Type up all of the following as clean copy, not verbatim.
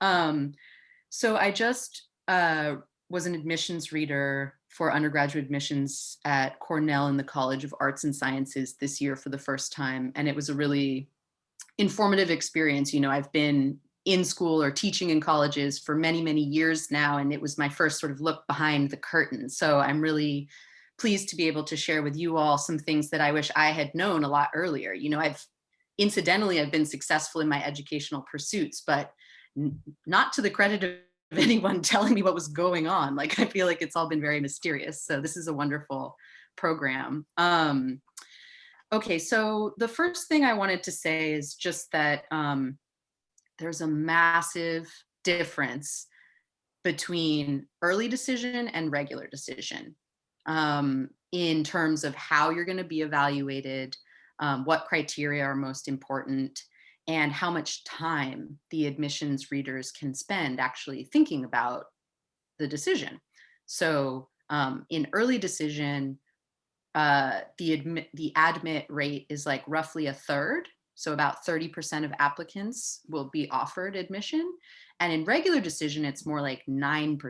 Um, so I just was an admissions reader for undergraduate admissions at Cornell in the College of Arts and Sciences this year for the first time. And it was a really informative experience. You know, I've been in school or teaching in colleges for many, many years now, and it was my first sort of look behind the curtain. So I'm really pleased to be able to share with you all some things that I wish I had known a lot earlier. You know, I've been successful in my educational pursuits, but not to the credit of anyone telling me what was going on. Like, I feel like it's all been very mysterious. So this is a wonderful program. Okay, so the first thing I wanted to say is just that there's a massive difference between early decision and regular decision in terms of how you're going to be evaluated, what criteria are most important, and how much time the admissions readers can spend actually thinking about the decision. So in early decision, the admit rate is like roughly a third. So about 30% of applicants will be offered admission. And in regular decision, it's more like 9%.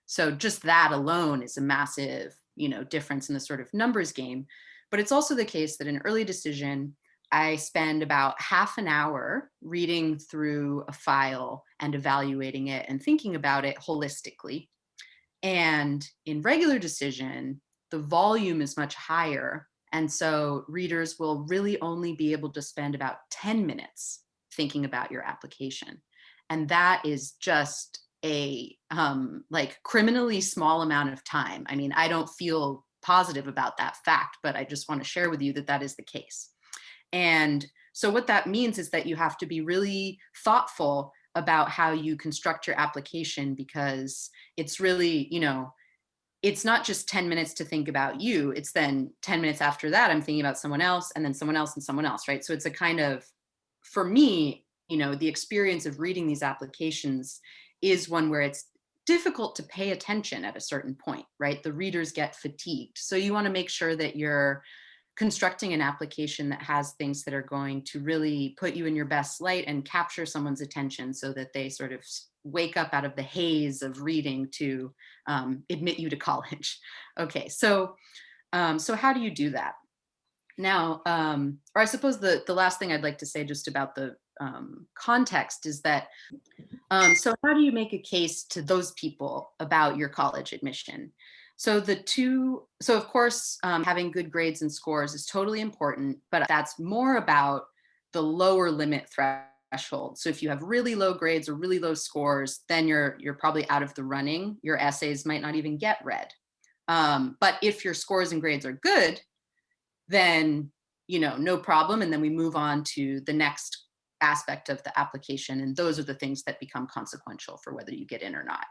So just that alone is a massive, you know, difference in the sort of numbers game. But it's also the case that in early decision, I spend about half an hour reading through a file and evaluating it and thinking about it holistically. And in regular decision, the volume is much higher. And so readers will really only be able to spend about 10 minutes thinking about your application. And that is just a like criminally small amount of time. I mean, I don't feel positive about that fact, but I just want to share with you that that is the case. And so what that means is that you have to be really thoughtful about how you construct your application, because it's really, you know, it's not just 10 minutes to think about you, it's then 10 minutes after that I'm thinking about someone else, and then someone else and someone else, right? So it's a kind of, for me, you know, the experience of reading these applications is one where it's difficult to pay attention at a certain point, right? The readers get fatigued. So you want to make sure that you're constructing an application that has things that are going to really put you in your best light and capture someone's attention so that they sort of wake up out of the haze of reading to admit you to college. Okay, so how do you do that? Now, or I suppose the last thing I'd like to say just about the context is that, so how do you make a case to those people about your college admission? So of course, having good grades and scores is totally important, but that's more about the lower limit threshold. So if you have really low grades or really low scores, then you're probably out of the running. Your essays might not even get read. But if your scores and grades are good, then, you know, no problem. And then we move on to the next aspect of the application. And those are the things that become consequential for whether you get in or not.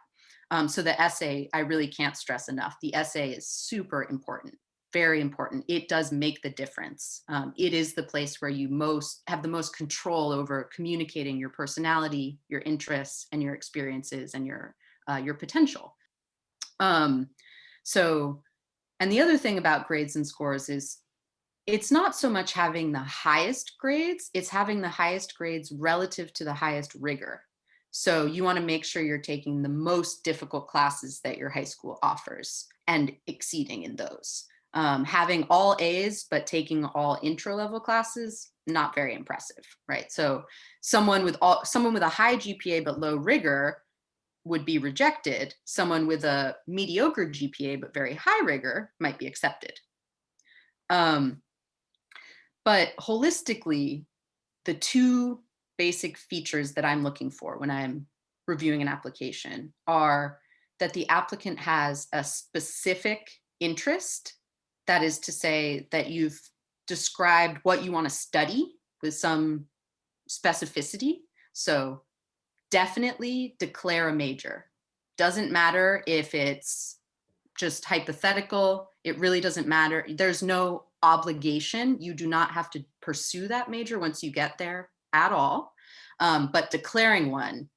So the essay, I really can't stress enough. The essay is super important, very important. It does make the difference. It is the place where you have the most control over communicating your personality, your interests, and your experiences, and your potential. So, and the other thing about grades and scores is it's not so much having the highest grades, it's having the highest grades relative to the highest rigor. So you want to make sure you're taking the most difficult classes that your high school offers and exceeding in those. Having all A's but taking all intro level classes, not very impressive, right? So someone with a high GPA but low rigor would be rejected. Someone with a mediocre GPA but very high rigor might be accepted. But holistically, the two basic features that I'm looking for when I'm reviewing an application are that the applicant has a specific interest. That is to say that you've described what you want to study with some specificity. So definitely declare a major. Doesn't matter if it's just hypothetical. It really doesn't matter. There's no obligation. You do not have to pursue that major once you get there at all. But declaring one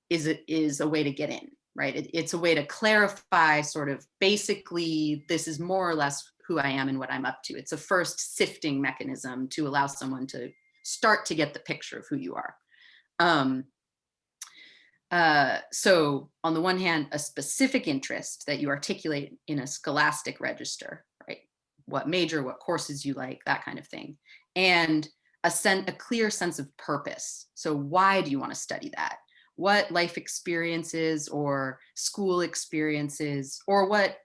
is a way to get in, right? It's a way to clarify sort of basically, this is more or less who I am and what I'm up to. It's a first sifting mechanism to allow someone to start to get the picture of who you are. So on the one hand, a specific interest that you articulate in a scholastic register, right? What major, what courses you like, that kind of thing. And a clear sense of purpose. So why do you want to study that? What life experiences or school experiences or what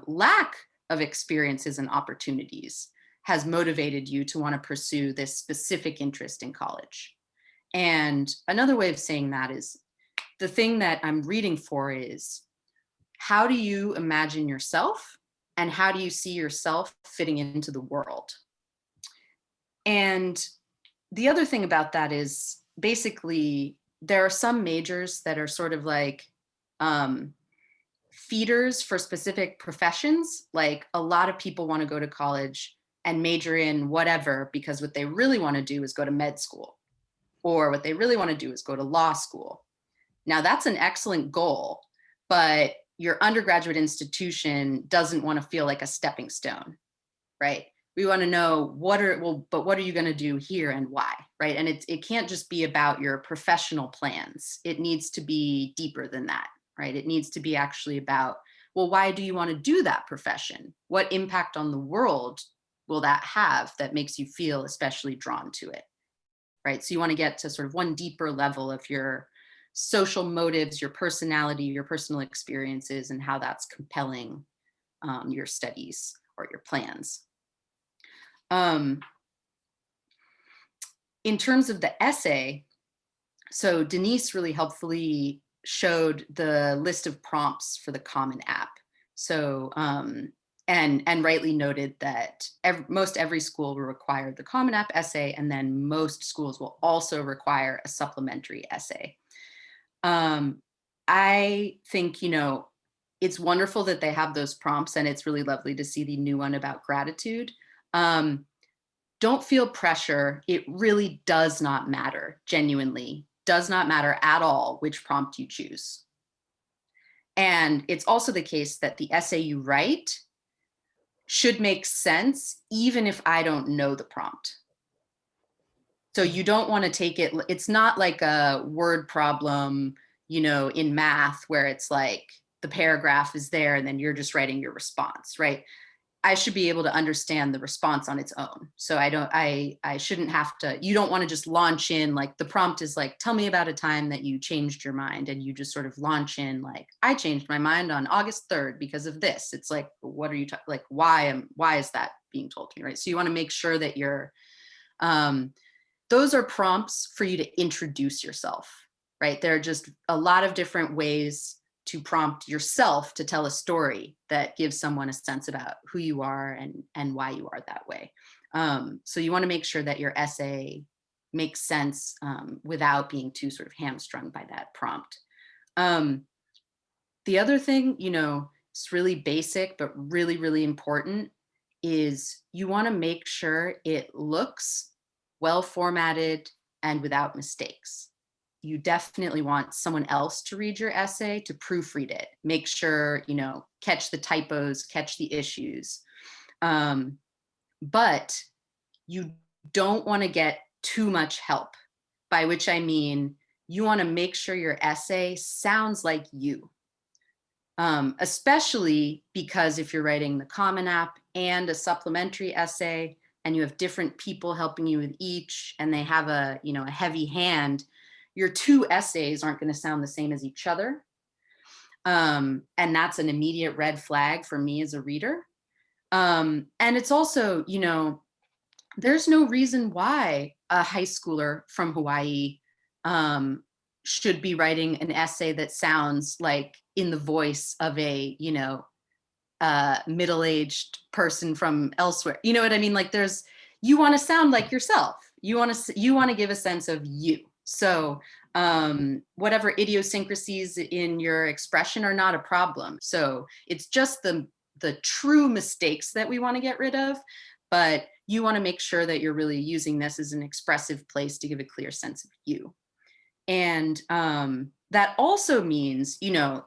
lack of experiences and opportunities has motivated you to want to pursue this specific interest in college? And another way of saying that is the thing that I'm reading for is, how do you imagine yourself and how do you see yourself fitting into the world? And the other thing about that is basically there are some majors that are sort of like um, feeders for specific professions. Like a lot of people want to go to college and major in whatever because what they really want to do is go to med school, or what they really want to do is go to law school. Now, that's an excellent goal, but your undergraduate institution doesn't want to feel like a stepping stone, right? We want to know what are you going to do here and why, right? And it can't just be about your professional plans. It needs to be deeper than that, right? It needs to be actually about, well, why do you want to do that profession? What impact on the world will that have that makes you feel especially drawn to it, right? So you want to get to sort of one deeper level of your social motives, your personality, your personal experiences, and how that's compelling your studies or your plans. In terms of the essay, so Denise really helpfully showed the list of prompts for the Common App. So, and rightly noted that most every school will require the Common App essay, and then most schools will also require a supplementary essay. I think, it's wonderful that they have those prompts, and it's really lovely to see the new one about gratitude. Don't feel pressure. It really does not matter, genuinely, does not matter at all which prompt you choose. And it's also the case that the essay you write should make sense, even if I don't know the prompt. So you don't want to take it, it's not like a word problem, in math where it's like the paragraph is there and then you're just writing your response, right? I should be able to understand the response on its own. So I shouldn't have to, you don't want to just launch in, like the prompt is like, tell me about a time that you changed your mind. And you just sort of launch in like, I changed my mind on August 3rd because of this. It's like, what are you, like, why is that being told to me, right? So you want to make sure that you're, those are prompts for you to introduce yourself, right? There are just a lot of different ways to prompt yourself to tell a story that gives someone a sense about who you are and why you are that way. So you want to make sure that your essay makes sense without being too sort of hamstrung by that prompt. The other thing, it's really basic, but really, really important, is you want to make sure it looks well formatted and without mistakes. You definitely want someone else to read your essay to proofread it. Make sure, catch the typos, catch the issues. But you don't want to get too much help, by which I mean, you want to make sure your essay sounds like you. Especially because if you're writing the Common App and a supplementary essay, and you have different people helping you with each, and they have a heavy hand, your two essays aren't going to sound the same as each other. And that's an immediate red flag for me as a reader. And it's also, there's no reason why a high schooler from Hawaii should be writing an essay that sounds like in the voice of a, middle-aged person from elsewhere. You know what I mean? Like you want to sound like yourself. You want to give a sense of you. So whatever idiosyncrasies in your expression are not a problem. So it's just the true mistakes that we want to get rid of, but you want to make sure that you're really using this as an expressive place to give a clear sense of you. And that also means,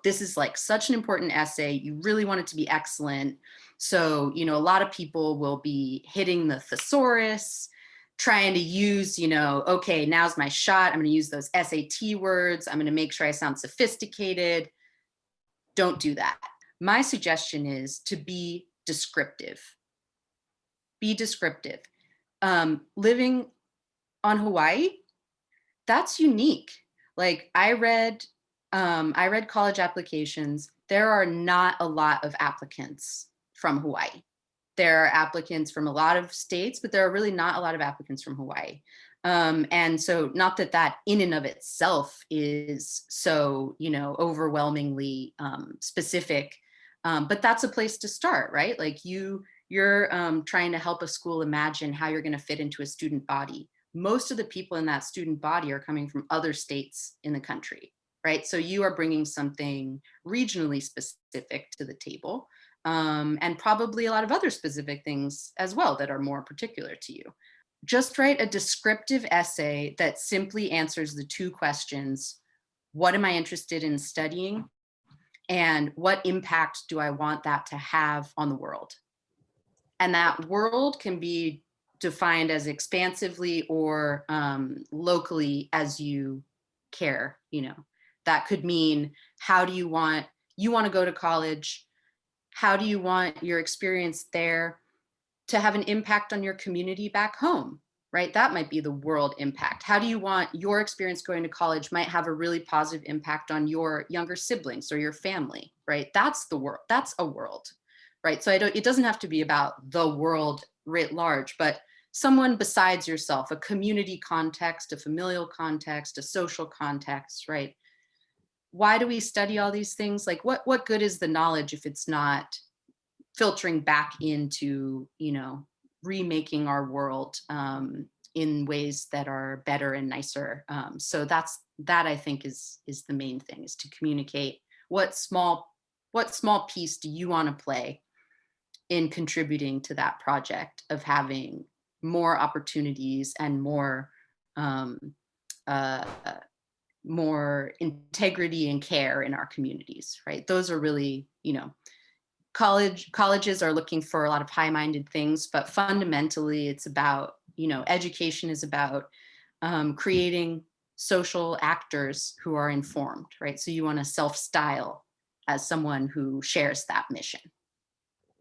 this is like such an important essay. You really want it to be excellent. So, a lot of people will be hitting the thesaurus. trying to use, okay, now's my shot. I'm going to use those SAT words. I'm going to make sure I sound sophisticated. Don't do that. My suggestion is to be descriptive. Be descriptive. Living on Hawaii, that's unique. Like I read college applications. There are not a lot of applicants from Hawaii. There are applicants from a lot of states, but there are really not a lot of applicants from Hawaii. And so not that in and of itself is so, overwhelmingly specific, but that's a place to start, right? Like you're trying to help a school imagine how you're going to fit into a student body. Most of the people in that student body are coming from other states in the country, right? So you are bringing something regionally specific to the table, and probably a lot of other specific things as well that are more particular to you. Just write a descriptive essay that simply answers the two questions: what am I interested in studying? And what impact do I want that to have on the world? And that world can be defined as expansively or locally as you care. That could mean, how do you want to go to college? How do you want your experience there to have an impact on your community back home, right? That might be the world impact. How do you want your experience going to college might have a really positive impact on your younger siblings or your family, right? That's the world. That's a world, right? So it doesn't have to be about the world writ large, but someone besides yourself, a community context, a familial context, a social context, right? Why do we study all these things? Like what good is the knowledge if it's not filtering back into, remaking our world in ways that are better and nicer. So that I think is the main thing, is to communicate what small piece do you want to play in contributing to that project of having more opportunities and more uh, more integrity and care in our communities, right? Those are really, colleges are looking for a lot of high-minded things, but fundamentally it's about, education is about creating social actors who are informed, right? So you want to self-style as someone who shares that mission.